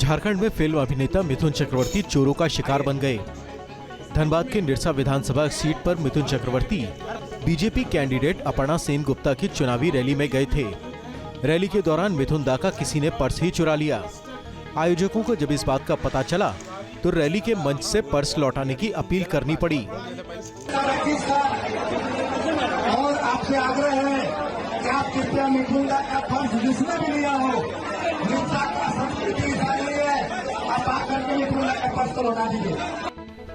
झारखंड में फिल्म अभिनेता मिथुन चक्रवर्ती चोरों का शिकार बन गए। धनबाद के निरसा विधानसभा सीट पर मिथुन चक्रवर्ती बीजेपी कैंडिडेट अपर्णा सेन गुप्ता की चुनावी रैली में गए थे। रैली के दौरान मिथुन दा का किसी ने पर्स ही चुरा लिया। आयोजकों को जब इस बात का पता चला तो रैली के मंच से पर्स लौटाने की अपील करनी पड़ी। और आपसे आग्रह है कि आप कृपया मिथुन दा का पर्स जिसने भी लिया हो,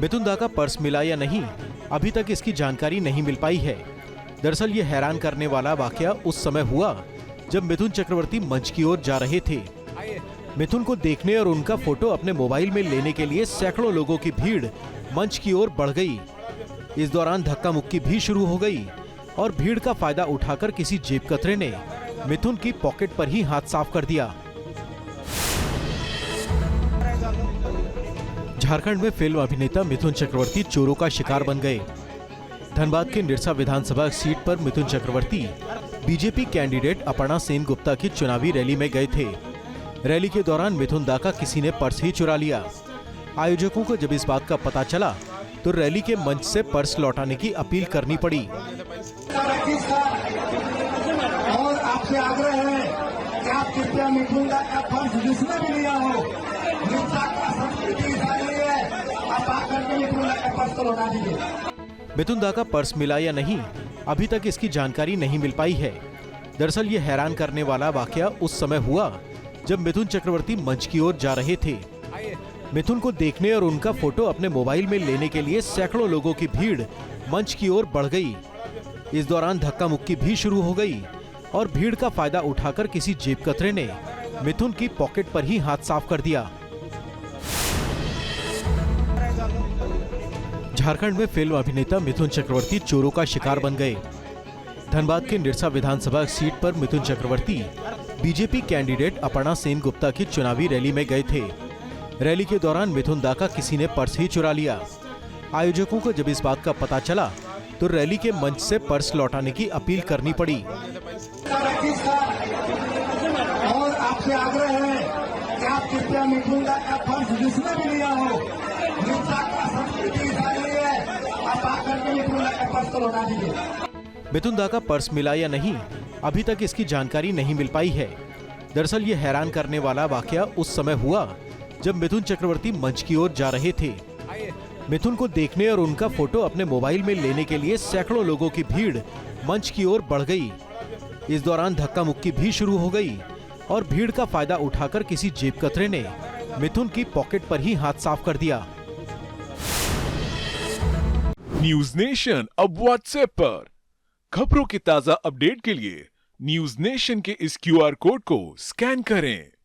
मिथुन दा का पर्स मिला या नहीं, अभी तक इसकी जानकारी नहीं मिल पाई है। दरअसल ये हैरान करने वाला वाकया उस समय हुआ जब मिथुन चक्रवर्ती मंच की ओर जा रहे थे। मिथुन को देखने और उनका फोटो अपने मोबाइल में लेने के लिए सैकड़ों लोगों की भीड़ मंच की ओर बढ़ गई। इस दौरान धक्का मुक्की भी शुरू हो गई और भीड़ का फायदा उठाकर किसी जेब कतरे ने मिथुन की पॉकेट पर ही हाथ साफ कर दिया। झारखंड में फिल्म अभिनेता मिथुन चक्रवर्ती चोरों का शिकार बन गए। धनबाद के निरसा विधानसभा सीट पर मिथुन चक्रवर्ती बीजेपी कैंडिडेट अपर्णा सेन गुप्ता की चुनावी रैली में गए थे। रैली के दौरान मिथुन दा का किसी ने पर्स ही चुरा लिया। आयोजकों को जब इस बात का पता चला तो रैली के मंच से पर्स लौटाने की अपील करनी पड़ी। और आपसे आग्रह है कि आप कृपया मिथुन दा का पर्स जिसने भी लिया हो, मिथुन दा का पर्स मिला या नहीं, अभी तक इसकी जानकारी नहीं मिल पाई है। दरअसल ये हैरान करने वाला वाकया उस समय हुआ जब मिथुन चक्रवर्ती मंच की ओर जा रहे थे। मिथुन को देखने और उनका फोटो अपने मोबाइल में लेने के लिए सैकड़ों लोगों की भीड़ मंच की ओर बढ़ गई। इस दौरान धक्का मुक्की भी शुरू हो गई और भीड़ का फायदा उठाकर किसी जेब कतरे ने मिथुन की पॉकेट पर ही हाथ साफ कर दिया। झारखंड में फिल्म अभिनेता मिथुन चक्रवर्ती चोरों का शिकार बन गए। धनबाद के निरसा विधानसभा सीट पर मिथुन चक्रवर्ती बीजेपी कैंडिडेट अपर्णा सेन गुप्ता की चुनावी रैली में गए थे। रैली के दौरान मिथुन दा का किसी ने पर्स ही चुरा लिया। आयोजकों को जब इस बात का पता चला तो रैली के मंच से पर्स लौटाने की अपील करनी पड़ी। और आपसे आग्रह है कि आप कृपया मिथुन दा का पर्स जिसने भी लिया हो, मिथुन दा का पर्स मिला या नहीं, अभी तक इसकी जानकारी नहीं मिल पाई है। दरअसल ये हैरान करने वाला वाकया उस समय हुआ जब मिथुन चक्रवर्ती मंच की ओर जा रहे थे। मिथुन को देखने और उनका फोटो अपने मोबाइल में लेने के लिए सैकड़ों लोगों की भीड़ मंच की ओर बढ़ गई। इस दौरान धक्का मुक्की भी शुरू हो गई और भीड़ का फायदा उठाकर किसी जेब कतरे ने मिथुन की पॉकेट पर ही हाथ साफ कर दिया। न्यूज नेशन अब व्हाट्सएप पर खबरों की ताजा अपडेट के लिए न्यूज नेशन के इस QR कोड को स्कैन करें।